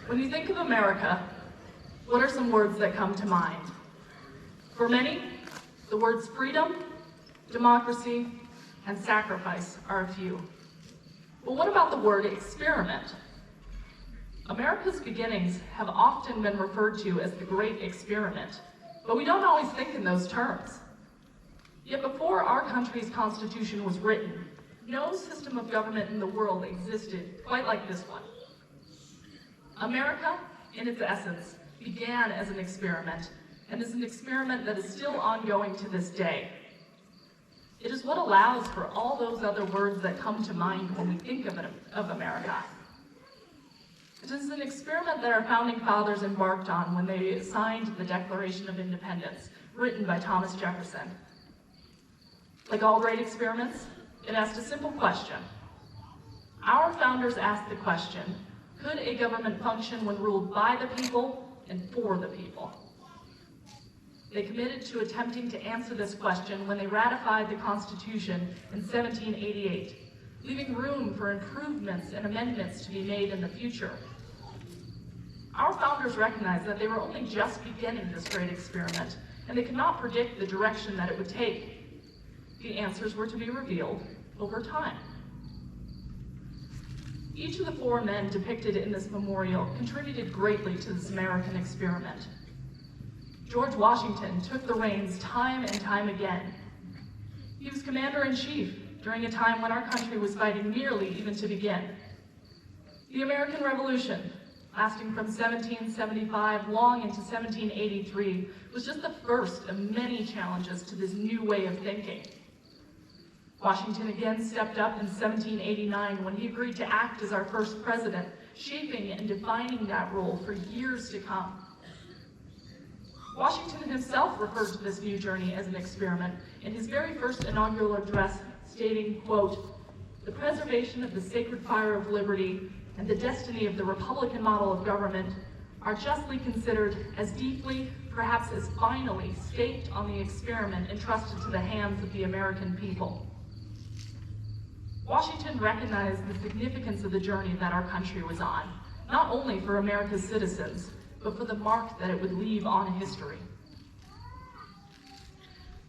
When you think of America, what are some words that come to mind? For many, the words freedom, democracy, and sacrifice are a few. But what about the word experiment? America's beginnings have often been referred to as the Great Experiment, but we don't always think in those terms. Yet before our country's Constitution was written, no system of government in the world existed quite like this one. America, in its essence, began as an experiment, and is an experiment that is still ongoing to this day. It is what allows for all those other words that come to mind when we think of America. It is an experiment that our founding fathers embarked on when they signed the Declaration of Independence, written by Thomas Jefferson. Like all great experiments, it asked a simple question. Our founders asked the question, could a government function when ruled by the people and for the people? They committed to attempting to answer this question when they ratified the Constitution in 1788, leaving room for improvements and amendments to be made in the future. Our founders recognized that they were only just beginning this great experiment, and they could not predict the direction that it would take. The answers were to be revealed over time. Each of the four men depicted in this memorial contributed greatly to this American experiment. George Washington took the reins time and time again. He was commander-in-chief during a time when our country was fighting nearly even to begin. The American Revolution, lasting from 1775 long into 1783, was just the first of many challenges to this new way of thinking. Washington again stepped up in 1789 when he agreed to act as our first president, shaping and defining that role for years to come. Washington himself referred to this new journey as an experiment in his very first inaugural address, stating, quote, "The preservation of the sacred fire of liberty and the destiny of the Republican model of government are justly considered as deeply, perhaps as finally, staked on the experiment entrusted to the hands of the American people." Washington recognized the significance of the journey that our country was on, not only for America's citizens, but for the mark that it would leave on history.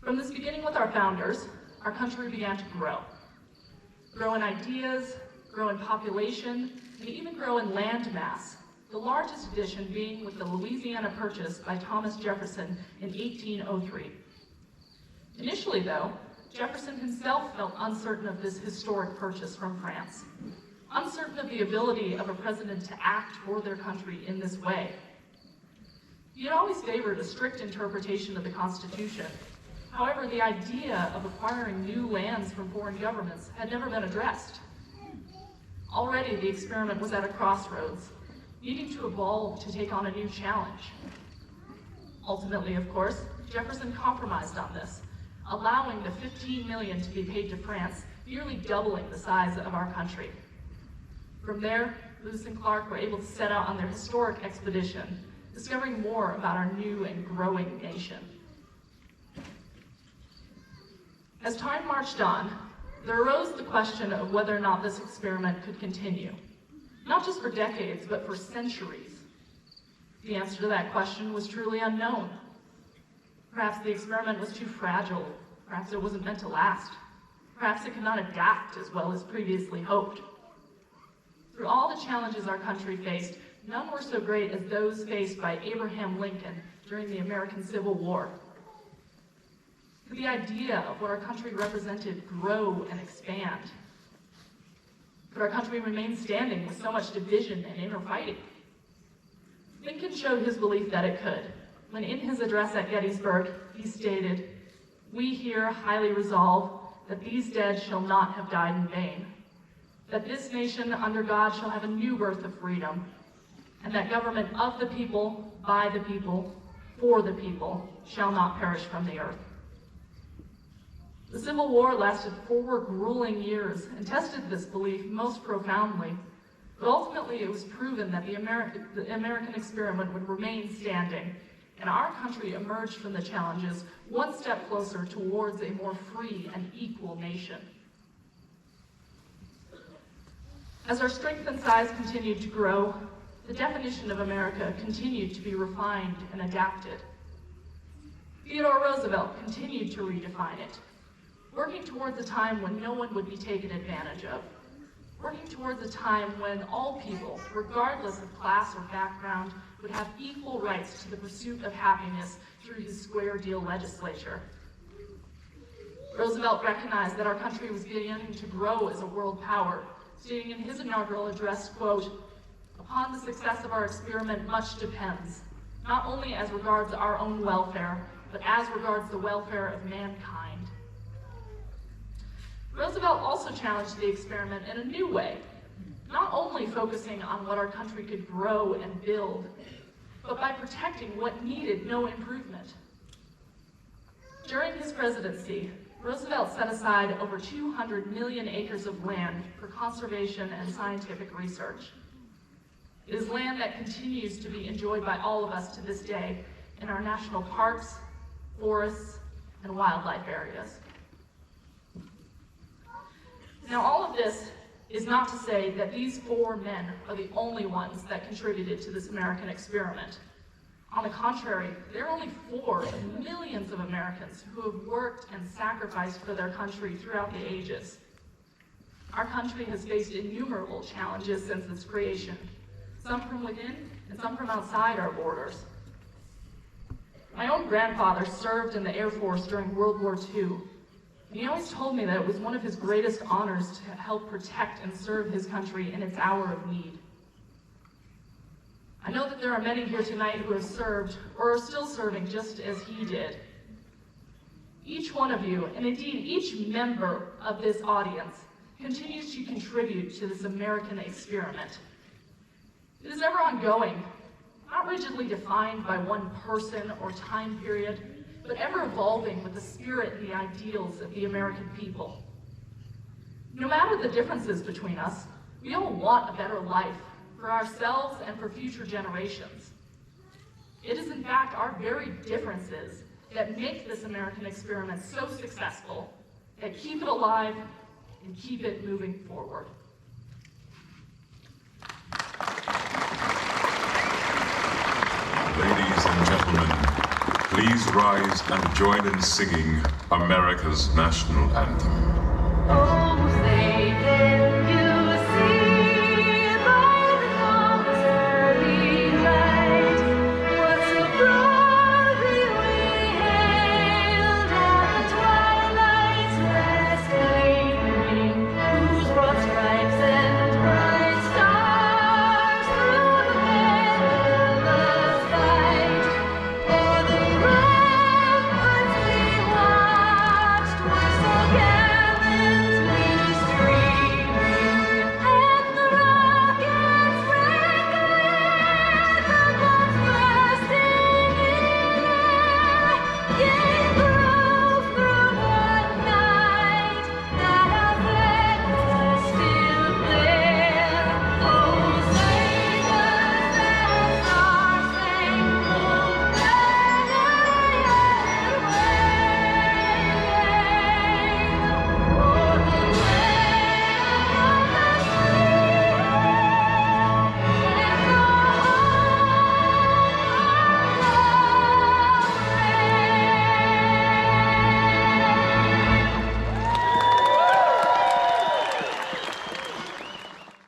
From this beginning with our founders, our country began to grow. Grow in ideas, grow in population, and even grow in land mass, the largest addition being with the Louisiana Purchase by Thomas Jefferson in 1803. Initially, though, Jefferson himself felt uncertain of this historic purchase from France, uncertain of the ability of a president to act for their country in this way. He had always favored a strict interpretation of the Constitution. However, the idea of acquiring new lands from foreign governments had never been addressed. Already, the experiment was at a crossroads, needing to evolve to take on a new challenge. Ultimately, of course, Jefferson compromised on this, allowing the $15 million to be paid to France, nearly doubling the size of our country. From there, Lewis and Clark were able to set out on their historic expedition, discovering more about our new and growing nation. As time marched on, there arose the question of whether or not this experiment could continue, not just for decades, but for centuries. The answer to that question was truly unknown. Perhaps the experiment was too fragile, perhaps it wasn't meant to last, perhaps it could not adapt as well as previously hoped. Through all the challenges our country faced, none were so great as those faced by Abraham Lincoln during the American Civil War. Could the idea of what our country represented grow and expand? Could our country remain standing with so much division and inner fighting? Lincoln showed his belief that it could, when in his address at Gettysburg, he stated, "We here highly resolve that these dead shall not have died in vain, that this nation under God shall have a new birth of freedom, and that government of the people, by the people, for the people, shall not perish from the earth." The Civil War lasted 4 grueling years and tested this belief most profoundly, but ultimately it was proven that the American experiment would remain standing, and our country emerged from the challenges one step closer towards a more free and equal nation. As our strength and size continued to grow, the definition of America continued to be refined and adapted. Theodore Roosevelt continued to redefine it, working towards a time when no one would be taken advantage of, working towards a time when all people, regardless of class or background, would have equal rights to the pursuit of happiness through his square deal legislature. Roosevelt recognized that our country was beginning to grow as a world power, stating in his inaugural address, quote, "Upon the success of our experiment, much depends, not only as regards our own welfare, but as regards the welfare of mankind." Roosevelt also challenged the experiment in a new way, not only focusing on what our country could grow and build, but by protecting what needed no improvement. During his presidency, Roosevelt set aside over 200 million acres of land for conservation and scientific research. It is land that continues to be enjoyed by all of us to this day in our national parks, forests, and wildlife areas. Now, all of this is not to say that these four men are the only ones that contributed to this American experiment. On the contrary, there are only four of millions of Americans who have worked and sacrificed for their country throughout the ages. Our country has faced innumerable challenges since its creation, some from within and some from outside our borders. My own grandfather served in the Air Force during World War II. And he always told me that it was one of his greatest honors to help protect and serve his country in its hour of need. I know that there are many here tonight who have served or are still serving just as he did. Each one of you, and indeed each member of this audience, continues to contribute to this American experiment. It is ever ongoing, not rigidly defined by one person or time period, but ever evolving with the spirit and the ideals of the American people. No matter the differences between us, we all want a better life for ourselves and for future generations. It is in fact our very differences that make this American experiment so successful, that keep it alive and keep it moving forward. Ladies and gentlemen, please rise and join in singing America's national anthem.